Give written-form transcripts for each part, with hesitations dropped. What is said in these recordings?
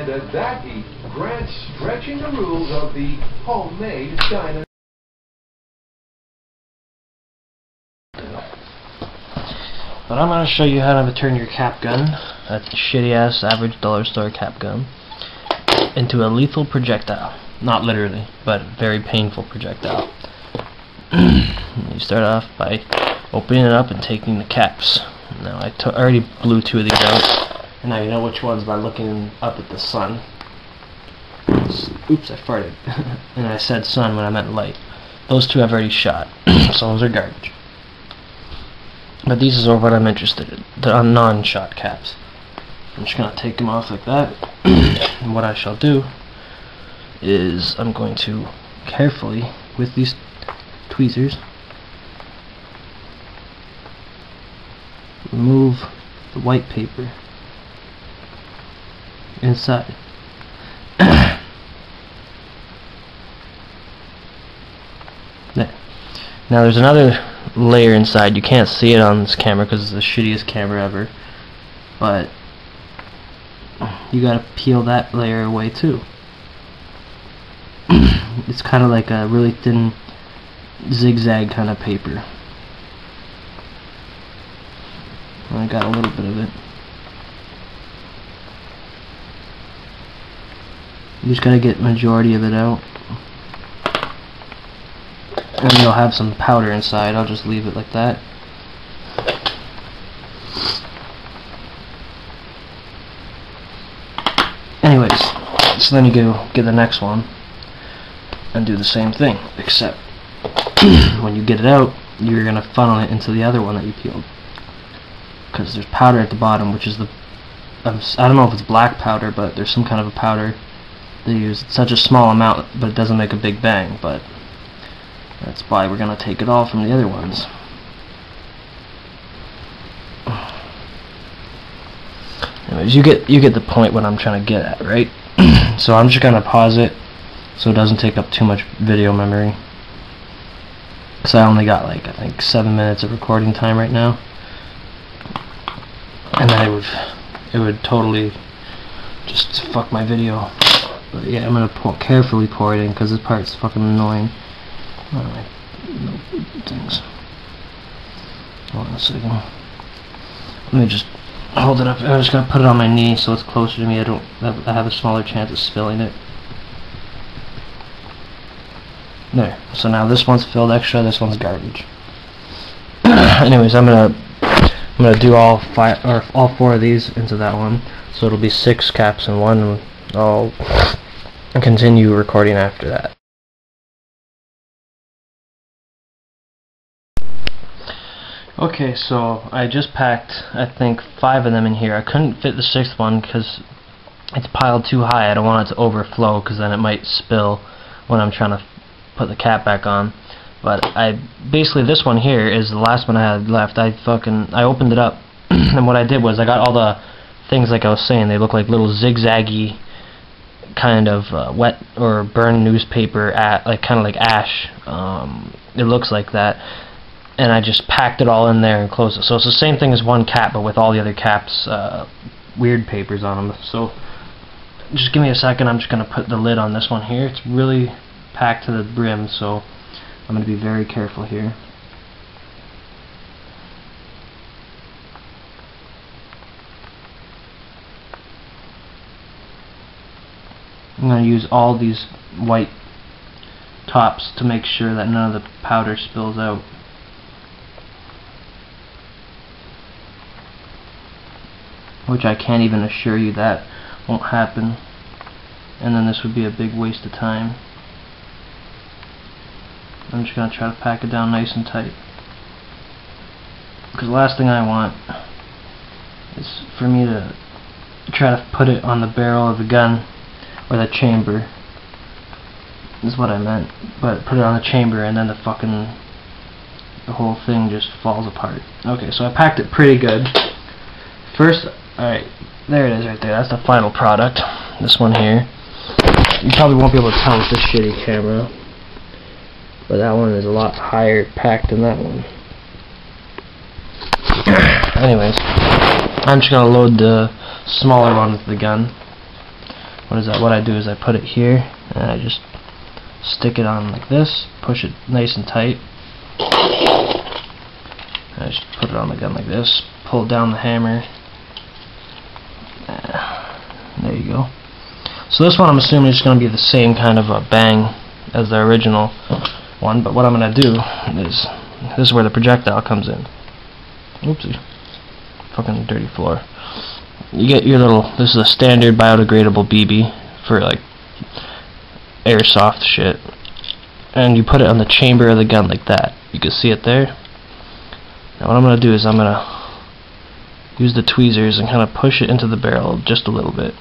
And that heat grants stretching the rules of the homemade China. But I'm going to show you how to turn your cap gun, a shitty ass average dollar store cap gun, into a lethal projectile. Not literally, but very painful projectile. You start off by opening it up and taking the caps. Now I already blew 2 of these out, and now you know which ones by looking up at the sun. Oops, I farted. And I said sun when I meant light. Those 2 I've already shot, so those are garbage. But these are what I'm interested in, the non-shot caps. I'm just going to take them off like that, and what I shall do is I'm going to carefully, with these tweezers, remove the white paper inside. There. Now there's another layer inside. You can't see it on this camera because it's the shittiest camera ever, but you gotta peel that layer away too. It's kind of like a really thin zigzag kind of paper. I got a little bit of it. You just gotta get majority of it out. And you'll have some powder inside. I'll just leave it like that. Anyways, so then you go get the next one and do the same thing, except when you get it out, you're gonna funnel it into the other one that you peeled, because there's powder at the bottom, which is the I don't know if it's black powder, but there's some kind of a powder they use. It's such a small amount, but it doesn't make a big bang. But that's why we're gonna take it all from the other ones. Anyways, you get the point what I'm trying to get at, right? So I'm just gonna pause it so it doesn't take up too much video memory, because I only got like I think 7 minutes of recording time right now, and then it would totally just fuck my video. But yeah, I'm gonna carefully pour it in because this part's fucking annoying. Alright, no things. Hold on a second. Let me just hold it up. I'm just gonna put it on my knee so it's closer to me. I have a smaller chance of spilling it. There. So now this one's filled extra. This one's garbage. Anyways, I'm gonna do all 4 of these into that one. So it'll be 6 caps in one. And I'll continue recording after that. Okay, so I just packed, I think, 5 of them in here. I couldn't fit the 6th one because it's piled too high. I don't want it to overflow because then it might spill when I'm trying to put the cap back on. But basically this one here is the last one I had left. I opened it up and what I did was I got all the things like I was saying. They look like little zigzaggy kind of wet or burned newspaper, like kind of like ash. It looks like that. And I just packed it all in there and closed it. So it's the same thing as one cap, but with all the other caps, weird papers on them. So just give me a second. I'm just going to put the lid on this one here. It's really packed to the brim, so I'm going to be very careful here. I'm going to use all these white tops to make sure that none of the powder spills out. Which I can't even assure you that won't happen, and then this would be a big waste of time. I'm just going to try to pack it down nice and tight, because the last thing I want is for me to try to put it on the barrel of the gun, or the chamber is what I meant, but put it on the chamber and then the whole thing just falls apart. Okay, so I packed it pretty good. First, alright, there it is right there. That's the final product. This one here. You probably won't be able to tell with this shitty camera, but that one is a lot higher packed than that one. Anyways, I'm just going to load the smaller one with the gun. what I do is I put it here and I just stick it on like this, push it nice and tight. I just put it on the gun like this, pull down the hammer. There you go. So this one I'm assuming is going to be the same kind of a bang as the original one, but what I'm going to do is, this is where the projectile comes in. Oopsie. Fucking dirty floor. You get your little, this is a standard biodegradable BB for like airsoft shit, and you put it on the chamber of the gun like that. You can see it there. Now what I'm going to do is I'm going to use the tweezers and kind of push it into the barrel just a little bit.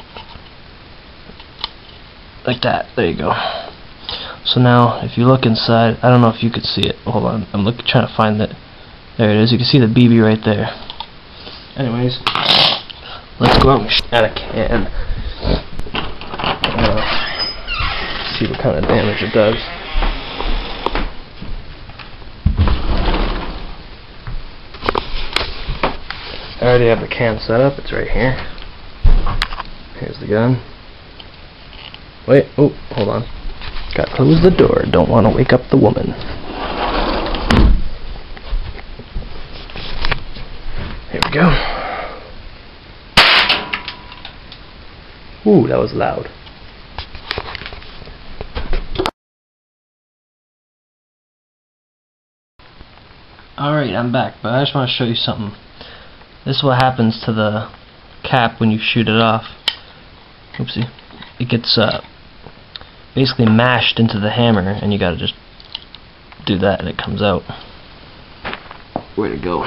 Like that. There you go. So now if you look inside, I don't know if you could see it. Hold on. I'm trying to find it. There it is. You can see the BB right there. Anyways, let's go out and shoot at a can. See what kind of damage it does. I already have the can set up. It's right here. Here's the gun. Wait, oh, hold on. Gotta close the door. Don't want to wake up the woman. Here we go. Ooh, that was loud. Alright, I'm back, but I just want to show you something. This is what happens to the cap when you shoot it off. Oopsie. It gets basically mashed into the hammer, and you gotta just do that and it comes out. Where'd it go?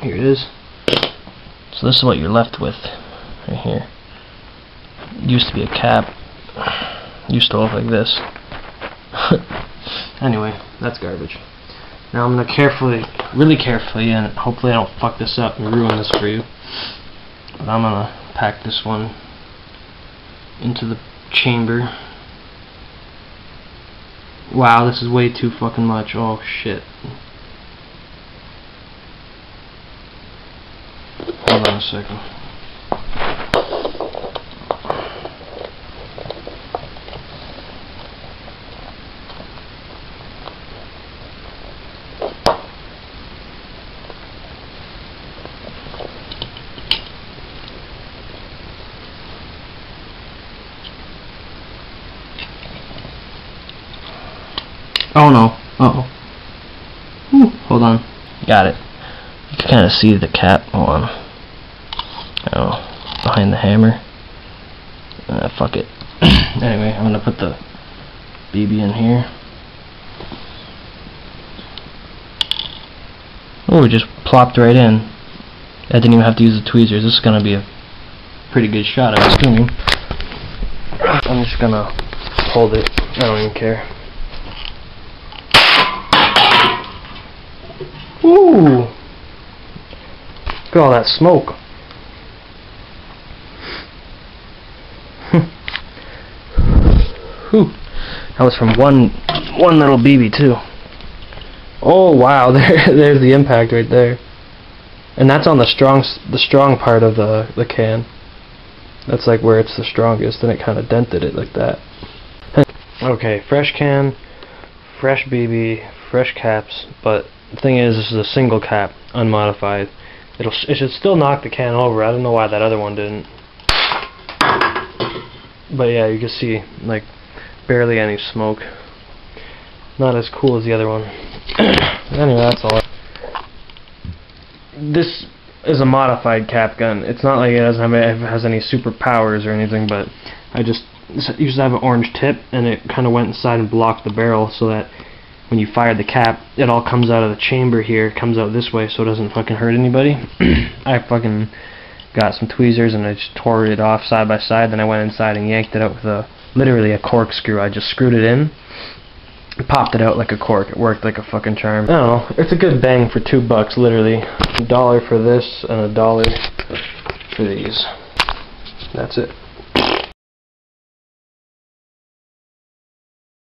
Here it is. So this is what you're left with right here. It used to be a cap. It used to look like this. Anyway, that's garbage. Now I'm gonna carefully, really carefully, and hopefully I don't fuck this up and ruin this for you, but I'm gonna pack this one into the chamber. Wow, this is way too fucking much. Oh shit. Hold on a second. Oh no. Uh-oh. Whew, hold on. Got it. You can kind of see the cap. Hold on. Oh, behind the hammer. Fuck it. Anyway, I'm gonna put the BB in here. Oh, it just plopped right in. I didn't even have to use the tweezers. This is gonna be a pretty good shot, I'm assuming. I'm just gonna hold it. I don't even care. Ooh! Look at all that smoke. Whew. That was from one little BB too. Oh wow, there's the impact right there. And that's on the strong part of the can. That's like where it's the strongest, and it kind of dented it like that. Okay, fresh can, fresh BB, fresh caps, but the thing is, this is a single cap, unmodified. It should still knock the can over. I don't know why that other one didn't. But yeah, you can see like barely any smoke. Not as cool as the other one. Anyway, that's all. This is a modified cap gun. It's not like it has any superpowers or anything, but it used to have an orange tip, and it kind of went inside and blocked the barrel so that when you fire the cap, it all comes out of the chamber here, comes out this way so it doesn't fucking hurt anybody. I fucking got some tweezers and I just tore it off side by side, then I went inside and yanked it out with literally a corkscrew. I just screwed it in, popped it out like a cork. It worked like a fucking charm. I don't know, it's a good bang for $2, literally. $1 for this and $1 for these. That's it.